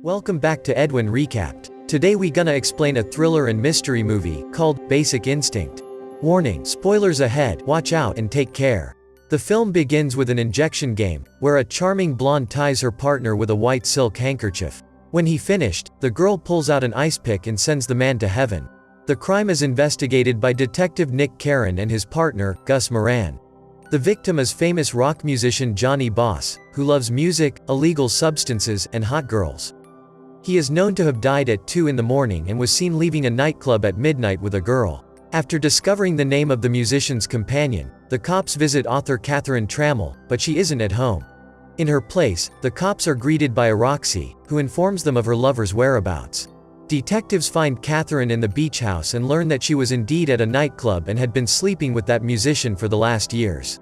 Welcome back to Edwin Recapped. Today we gonna explain a thriller and mystery movie called Basic Instinct. Warning, spoilers ahead, watch out and take care. The film begins with an injection game, where a charming blonde ties her partner with a white silk handkerchief. When he finished, the girl pulls out an ice pick and sends the man to heaven. The crime is investigated by Detective Nick Caron and his partner, Gus Moran. The victim is famous rock musician Johnny Boz, who loves music, illegal substances, and hot girls. He is known to have died at 2 in the morning and was seen leaving a nightclub at midnight with a girl. After discovering the name of the musician's companion, the cops visit author Catherine Tramell, but she isn't at home. In her place, the cops are greeted by a Roxy, who informs them of her lover's whereabouts. Detectives find Catherine in the beach house and learn that she was indeed at a nightclub and had been sleeping with that musician for the last years.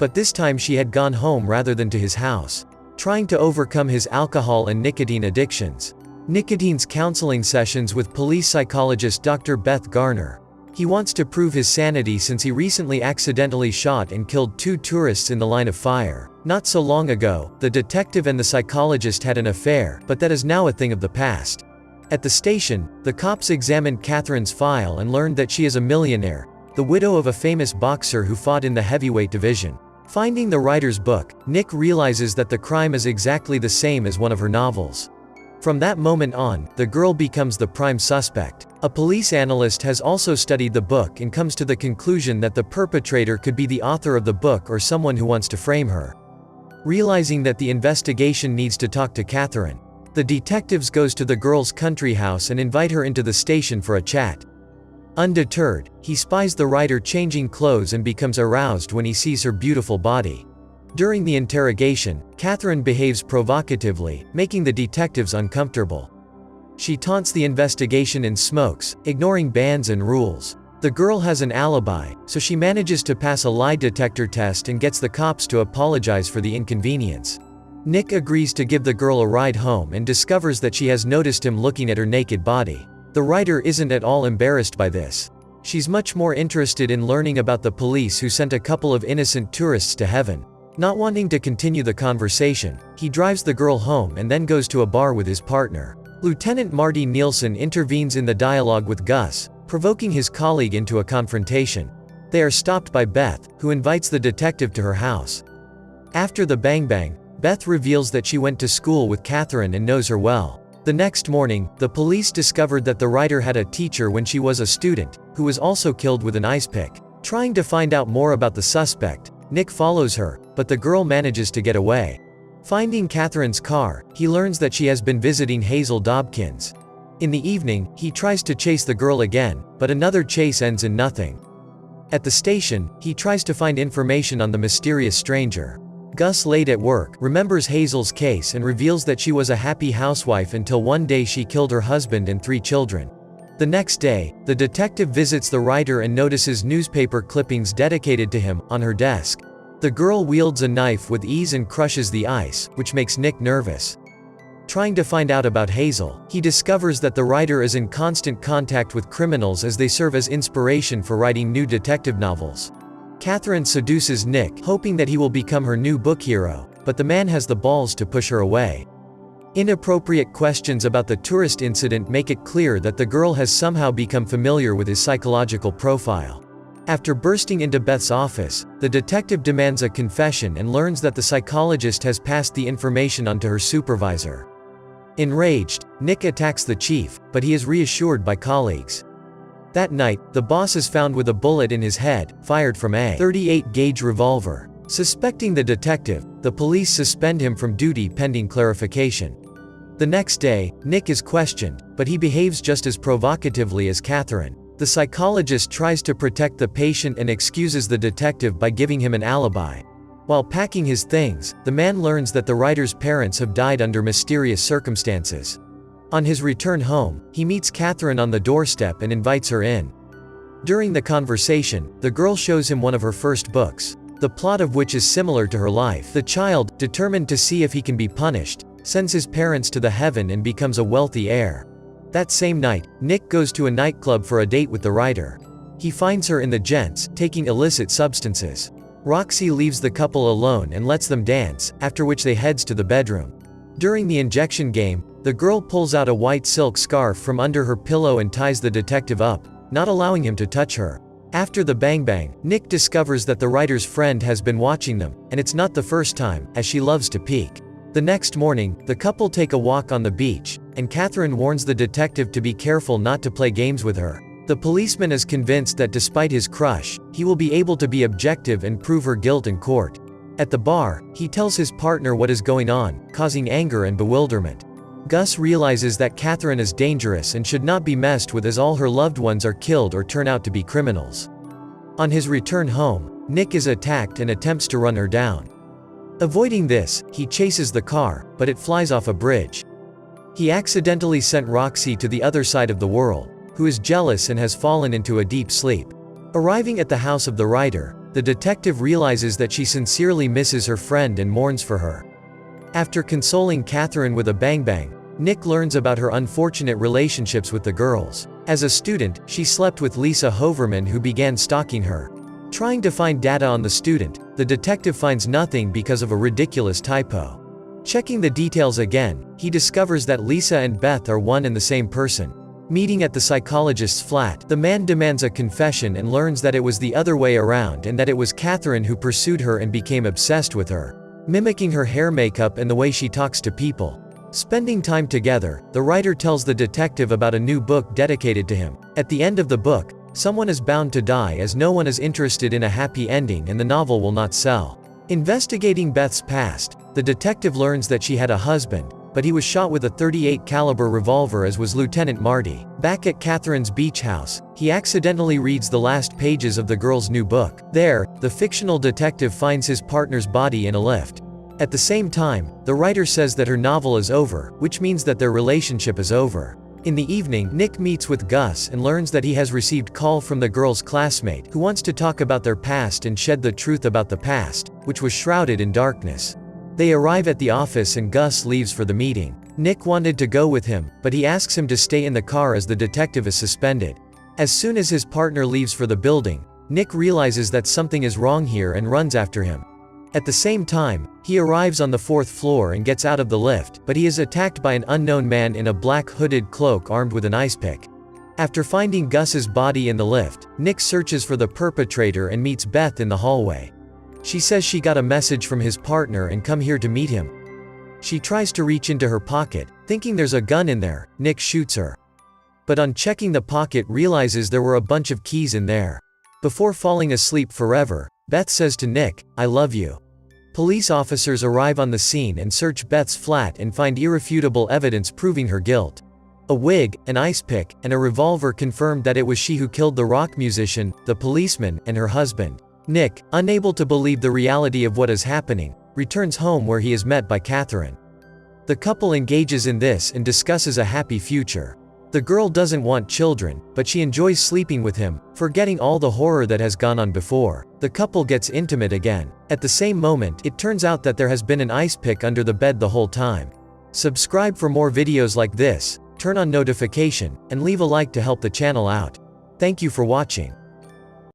But this time she had gone home rather than to his house, trying to overcome his alcohol and nicotine addictions. Nicotine's counseling sessions with police psychologist Dr. Beth Garner. He wants to prove his sanity since he recently accidentally shot and killed 2 tourists in the line of fire. Not so long ago, the detective and the psychologist had an affair, but that is now a thing of the past. At the station, the cops examined Catherine's file and learned that she is a millionaire, the widow of a famous boxer who fought in the heavyweight division. Finding the writer's book, Nick realizes that the crime is exactly the same as one of her novels. From that moment on, the girl becomes the prime suspect. A police analyst has also studied the book and comes to the conclusion that the perpetrator could be the author of the book or someone who wants to frame her. Realizing that the investigation needs to talk to Catherine, the detectives goes to the girl's country house and invite her into the station for a chat. Undeterred, he spies the writer changing clothes and becomes aroused when he sees her beautiful body. During the interrogation, Catherine behaves provocatively, making the detectives uncomfortable. She taunts the investigation and smokes, ignoring bans and rules. The girl has an alibi, so she manages to pass a lie detector test and gets the cops to apologize for the inconvenience. Nick agrees to give the girl a ride home and discovers that she has noticed him looking at her naked body. The writer isn't at all embarrassed by this. She's much more interested in learning about the police who sent a couple of innocent tourists to heaven. Not wanting to continue the conversation, he drives the girl home and then goes to a bar with his partner. Lieutenant Marty Nielsen intervenes in the dialogue with Gus, provoking his colleague into a confrontation. They are stopped by Beth, who invites the detective to her house. After the bang-bang, Beth reveals that she went to school with Catherine and knows her well. The next morning, the police discovered that the writer had a teacher when she was a student, who was also killed with an ice pick. Trying to find out more about the suspect, Nick follows her, but the girl manages to get away. Finding Catherine's car, he learns that she has been visiting Hazel Dobkins. In the evening, he tries to chase the girl again, but another chase ends in nothing. At the station, he tries to find information on the mysterious stranger. Gus, late at work, remembers Hazel's case and reveals that she was a happy housewife until one day she killed her husband and 3 children. The next day, the detective visits the writer and notices newspaper clippings dedicated to him on her desk. The girl wields a knife with ease and crushes the ice, which makes Nick nervous. Trying to find out about Hazel, he discovers that the writer is in constant contact with criminals as they serve as inspiration for writing new detective novels. Catherine seduces Nick, hoping that he will become her new book hero, but the man has the balls to push her away. Inappropriate questions about the tourist incident make it clear that the girl has somehow become familiar with his psychological profile. After bursting into Beth's office, the detective demands a confession and learns that the psychologist has passed the information on to her supervisor. Enraged, Nick attacks the chief, but he is reassured by colleagues. That night, the boss is found with a bullet in his head, fired from a .38-gauge revolver. Suspecting the detective, the police suspend him from duty pending clarification. The next day, Nick is questioned, but he behaves just as provocatively as Catherine. The psychologist tries to protect the patient and excuses the detective by giving him an alibi. While packing his things, the man learns that the writer's parents have died under mysterious circumstances. On his return home, he meets Catherine on the doorstep and invites her in. During the conversation, the girl shows him one of her first books, the plot of which is similar to her life. The child, determined to see if he can be punished, sends his parents to the heaven and becomes a wealthy heir. That same night, Nick goes to a nightclub for a date with the writer. He finds her in the gents, taking illicit substances. Roxy leaves the couple alone and lets them dance, after which they heads to the bedroom. During the injection game, The girl pulls out a white silk scarf from under her pillow and ties the detective up, not allowing him to touch her. After the bang-bang, Nick discovers that the writer's friend has been watching them, and it's not the first time, as she loves to peek. The next morning, the couple take a walk on the beach, and Catherine warns the detective to be careful not to play games with her. The policeman is convinced that despite his crush, he will be able to be objective and prove her guilt in court. At the bar, he tells his partner what is going on, causing anger and bewilderment. Gus realizes that Catherine is dangerous and should not be messed with, as all her loved ones are killed or turn out to be criminals. On his return home, Nick is attacked and attempts to run her down. Avoiding this, he chases the car, but it flies off a bridge. He accidentally sent Roxy to the other side of the world, who is jealous and has fallen into a deep sleep. Arriving at the house of the writer, the detective realizes that she sincerely misses her friend and mourns for her. After consoling Catherine with a bang-bang, Nick learns about her unfortunate relationships with the girls. As a student, she slept with Lisa Hoverman, who began stalking her. Trying to find data on the student, the detective finds nothing because of a ridiculous typo. Checking the details again, he discovers that Lisa and Beth are one and the same person. Meeting at the psychologist's flat, the man demands a confession and learns that it was the other way around and that it was Catherine who pursued her and became obsessed with her, mimicking her hair makeup and the way she talks to people. Spending time together, the writer tells the detective about a new book dedicated to him. At the end of the book, someone is bound to die, as no one is interested in a happy ending and the novel will not sell. Investigating Beth's past, the detective learns that she had a husband, but he was shot with a .38 caliber revolver, as was Lieutenant Marty. Back at Catherine's beach house, he accidentally reads the last pages of the girl's new book. There, the fictional detective finds his partner's body in a lift. At the same time, the writer says that her novel is over, which means that their relationship is over. In the evening, Nick meets with Gus and learns that he has received call from the girl's classmate, who wants to talk about their past and shed the truth about the past, which was shrouded in darkness. They arrive at the office and Gus leaves for the meeting. Nick wanted to go with him, but he asks him to stay in the car as the detective is suspended. As soon as his partner leaves for the building, Nick realizes that something is wrong here and runs after him. At the same time, he arrives on the 4th floor and gets out of the lift, but he is attacked by an unknown man in a black hooded cloak armed with an ice pick. After finding Gus's body in the lift, Nick searches for the perpetrator and meets Beth in the hallway. She says she got a message from his partner and come here to meet him. She tries to reach into her pocket, thinking there's a gun in there. Nick shoots her. But on checking the pocket, realizes there were a bunch of keys in there. Before falling asleep forever, Beth says to Nick, "I love you." Police officers arrive on the scene and search Beth's flat and find irrefutable evidence proving her guilt. A wig, an ice pick, and a revolver confirmed that it was she who killed the rock musician, the policeman, and her husband. Nick, unable to believe the reality of what is happening, returns home where he is met by Catherine. The couple engages in this and discusses a happy future. The girl doesn't want children, but she enjoys sleeping with him, forgetting all the horror that has gone on before. The couple gets intimate again. At the same moment, it turns out that there has been an ice pick under the bed the whole time. Subscribe for more videos like this, turn on notification, and leave a like to help the channel out. Thank you for watching.